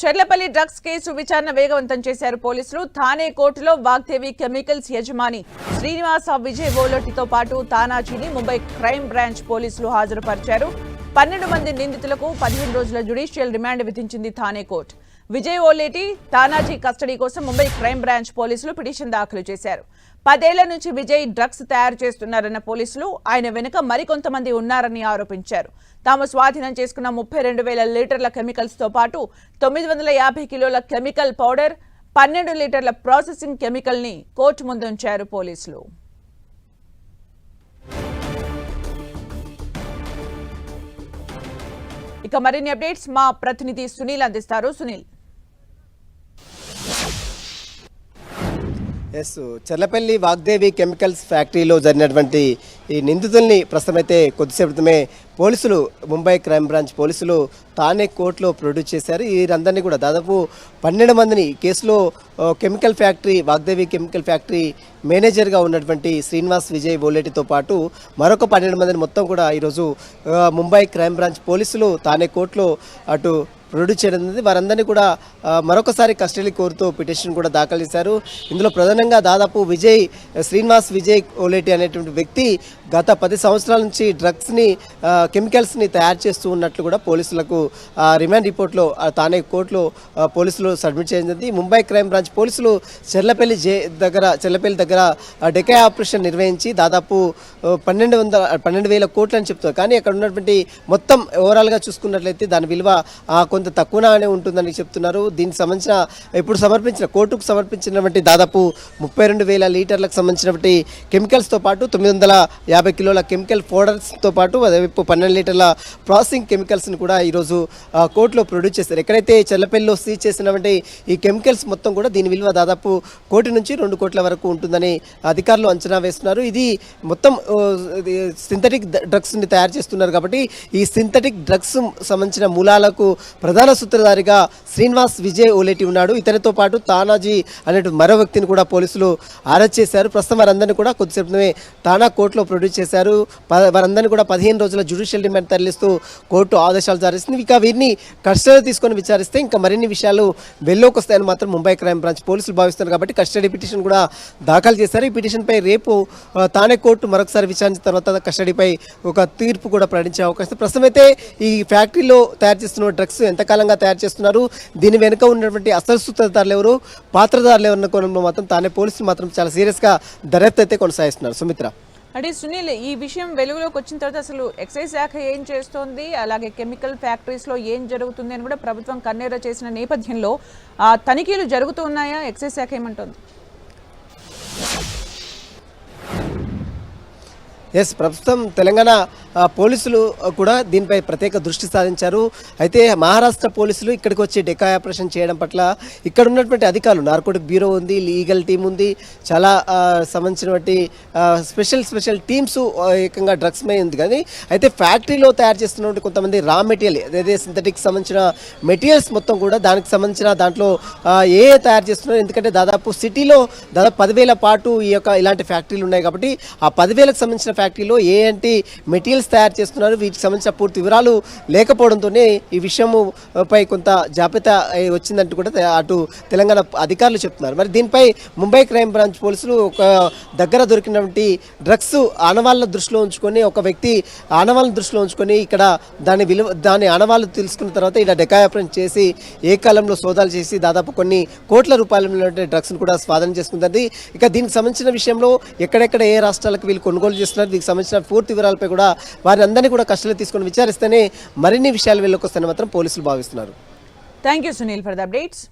Cherlapally drugs case విచారణ వేగవంతం చేశారు పోలీసులు. థానే కోర్టులో వాగ్దేవి కెమికల్స్ యజమాని శ్రీనివాస విజయ్ ఓలేటితో పాటు తానాజీని ముంబై క్రైమ్ బ్రాంచ్ పోలీసులు హాజరుపరిచారు. 12 మంది నిందితులకు 15 రోజుల జ్యుడిషియల్ రిమాండ్ విధించింది థానే కోర్టు. విజయ్ ఓలేటి, తానాజీ కస్టడీ కోసం ముంబై క్రైమ్ బ్రాంచ్ పోలీసులు పిటిషన్ దాఖలు చేశారు. 10 ఏళ్ల నుంచి విజయ్ డ్రగ్స్ తయారు చేస్తున్నారన్న పోలీసులు ఆయన వెనుక మరికొంతమంది ఉన్నారని ఆరోపించారు. తాము స్వాధీనం చేసుకున్న 32,000 లీటర్ల కెమికల్స్ తో పాటు 950 కిలోల కెమికల్ పౌడర్, 12 లీటర్ల ప్రాసెసింగ్ కెమికల్ ని కోర్టు ముందు ఉంచారు పోలీసులు. ఇక మరిన్ని అప్డేట్స్ మా ప్రతినిధి సునీల్ అందిస్తారు. సునీల్. చెర్లపల్లి వాగ్దేవి కెమికల్స్ ఫ్యాక్టరీలో జరిగినటువంటి ఈ నిందితుల్ని ప్రస్తుతమైతే కొద్దిసేపు క్రితమే పోలీసులు ముంబై క్రైమ్ బ్రాంచ్ పోలీసులు తానే కోర్టులో ప్రొడ్యూస్ చేశారు. వీరందరినీ కూడా దాదాపు 12 మందిని కేసులో chemical factory Vagdevi chemical factory మేనేజర్గా ఉన్నటువంటి శ్రీనివాస్ విజయ్ ఓలేటితో పాటు మరొక 12 మందిని మొత్తం కూడా ఈరోజు ముంబై క్రైమ్ బ్రాంచ్ పోలీసులు తానే కోర్టులో అటు ప్రొడ్యూస్ చేయడం జరిగింది. వారందరినీ కూడా మరొకసారి కస్టడీ కోరుతూ పిటిషన్ కూడా దాఖలు చేశారు. ఇందులో ప్రధానంగా దాదాపు శ్రీనివాస్ విజయ్ ఓలేటి అనేటువంటి వ్యక్తి గత 10 సంవత్సరాల నుంచి డ్రగ్స్ని కెమికల్స్ని తయారు చేస్తూ ఉన్నట్లు కూడా పోలీసులకు రిమాండ్ రిపోర్ట్లో తానే కోర్టులో పోలీసులు సబ్మిట్ చేయడం జరిగింది. ముంబై క్రైమ్ బ్రాంచ్ పోలీసులు చెర్లపల్లి దగ్గర డెకాయ్ ఆపరేషన్ నిర్వహించి దాదాపు 12,000 కోట్లు అని చెప్తున్నారు. కానీ అక్కడ ఉన్నటువంటి మొత్తం ఓవరాల్గా చూసుకున్నట్లయితే దాని విలువ కొంత తక్కువనే ఉంటుందని చెప్తున్నారు. దీనికి సంబంధించిన ఇప్పుడు కోర్టుకు సమర్పించినటువంటి దాదాపు 32,000 లీటర్లకు సంబంధించినటువంటి కెమికల్స్తో పాటు 950 కిలోల కెమికల్ పౌడర్స్తో పాటు అదేవైపు 12 లీటర్ల ప్రాసెసింగ్ కెమికల్స్ని కూడా ఈరోజు కోర్టులో ప్రొడ్యూస్ చేశారు. ఎక్కడైతే చెర్లపల్లిలో సీజ్ చేసినటువంటి ఈ కెమికల్స్ మొత్తం కూడా దీని విలువ దాదాపు 1 కోటి నుంచి 2 కోట్ల వరకు ఉంటుందని అధికారులు అంచనా వేస్తున్నారు. ఇది మొత్తం సింథటిక్ డ్రగ్స్ని తయారు చేస్తున్నారు కాబట్టి ఈ సింథటిక్ డ్రగ్స్ సంబంధించిన మూలాలకు ప్రధాన సూత్రధారిగా శ్రీనివాస్ విజయ్ ఓలేటి ఉన్నాడు. ఇతనితో పాటు తానాజీ అనే మరో వ్యక్తిని కూడా పోలీసులు అరెస్ట్ చేశారు. ప్రస్తుతం వారందరినీ కూడా కొద్దిసేపమే తానా కోర్టులో ప్రొడ్యూస్ చేశారు. వారందరినీ కూడా 15 రోజుల జ్యుడిషియల్ రిమాండ్ తరలిస్తూ కోర్టు ఆదేశాలు జారీ చేసింది. ఇక వీరిని కస్టడీ తీసుకొని విచారిస్తే ఇంకా మరిన్ని విషయాలు వెల్లోకి వస్తాయని మాత్రం ముంబై క్రైమ్ బ్రాంచ్ పోలీసులు భావిస్తున్నారు కాబట్టి కస్టడీ పిటిషన్ కూడా దాఖలు చేశారు. ఈ పిటిషన్పై రేపు తానే కోర్టు మరొకసారి విచారించిన తర్వాత కస్టడీపై ఒక తీర్పు కూడా ప్రకటించే అవకాశం. ప్రస్తుతం అయితే ఈ ఫ్యాక్టరీలో తయారు చేస్తున్న డ్రగ్స్ ఎంతకాలంగా తయారు చేస్తున్నారు, దీని వెనుక ఉన్నటువంటి అసలు సూత్రధారులు ఎవరు, పాత్రధారులు ఎవరన్న కోణంలో మాత్రం తానే పోలీసులు మాత్రం చాలా సీరియస్గా దర్యాప్తు అయితే కొనసాగిస్తున్నారు. సుమిత్ర. అంటే సునీల్, ఈ విషయం వెలుగులోకి వచ్చిన తర్వాత అసలు ఎక్సైజ్ శాఖ ఏం చేస్తోంది, అలాగే కెమికల్ ఫ్యాక్టరీస్లో ఏం జరుగుతుంది అని కూడా ప్రభుత్వం కన్నెర్ర చేసిన నేపథ్యంలో తనిఖీలు జరుగుతూ ఉన్నాయా? ఎక్సైజ్ శాఖ ఏమంటోంది? ప్రస్తుతం తెలంగాణ పోలీసులు కూడా దీనిపై ప్రత్యేక దృష్టి సాధించారు. అయితే మహారాష్ట్ర పోలీసులు ఇక్కడికి వచ్చి డెకాయ్ ఆపరేషన్ చేయడం పట్ల ఇక్కడ ఉన్నటువంటి అధికారులు, నార్కోటిక్ బ్యూరో ఉంది, లీగల్ టీం ఉంది, చాలా సంబంధించినటువంటి స్పెషల్ టీమ్స్ ఏకంగా డ్రగ్స్ మీద ఉంది. కానీ అయితే ఫ్యాక్టరీలో తయారు చేస్తున్నటువంటి కొంతమంది రా మెటీరియల్ ఏదైతే సింథటిక్ సంబంధించిన మెటీరియల్స్ మొత్తం కూడా దానికి సంబంధించిన దాంట్లో తయారు చేస్తున్నారు. ఎందుకంటే దాదాపు సిటీలో దాదాపు 10,000 పాటు ఇలాంటి ఫ్యాక్టరీలు ఉన్నాయి కాబట్టి ఆ 10,000కు సంబంధించిన ఫ్యాక్టరీలో ఏంటి మెటీరియల్స్ తయారు చేస్తున్నారు, వీటికి సంబంధించిన పూర్తి వివరాలు లేకపోవడంతోనే ఈ విషయంపై కొంత జాబితా వచ్చిందంటూ కూడా అటు తెలంగాణ అధికారులు చెప్తున్నారు. మరి దీనిపై ముంబై క్రైమ్ బ్రాంచ్ పోలీసులు ఒక దగ్గర దొరికినటువంటి డ్రగ్స్ ఆనవాళ్ళ దృష్టిలో ఉంచుకొని ఒక వ్యక్తి ఆనవాళ్ళను దృష్టిలో ఉంచుకొని ఇక్కడ దాని ఆనవాళ్ళు తెలుసుకున్న తర్వాత ఇక్కడ డెకాయ్ ఆపరేషన్ చేసి ఏకాలంలో సోదాలు చేసి దాదాపు కొన్ని కోట్ల రూపాయల డ్రగ్స్ను కూడా స్వాధీనం చేసుకుంటుంది. ఇక దీనికి సంబంధించిన విషయంలో ఎక్కడెక్కడ ఏ రాష్ట్రాలకు వీళ్ళు కొనుగోలు చేస్తున్నారు, దీనికి సంబంధించిన పూర్తి వివరాలపై కూడా వారిని అందరినీ కూడా కస్టడీలో తీసుకొని విచారిస్తేనే మరిన్ని విషయాలు వెళ్ళకొస్తాయని మాత్రం పోలీసులు భావిస్తున్నారు. Thank you Sunil for the updates.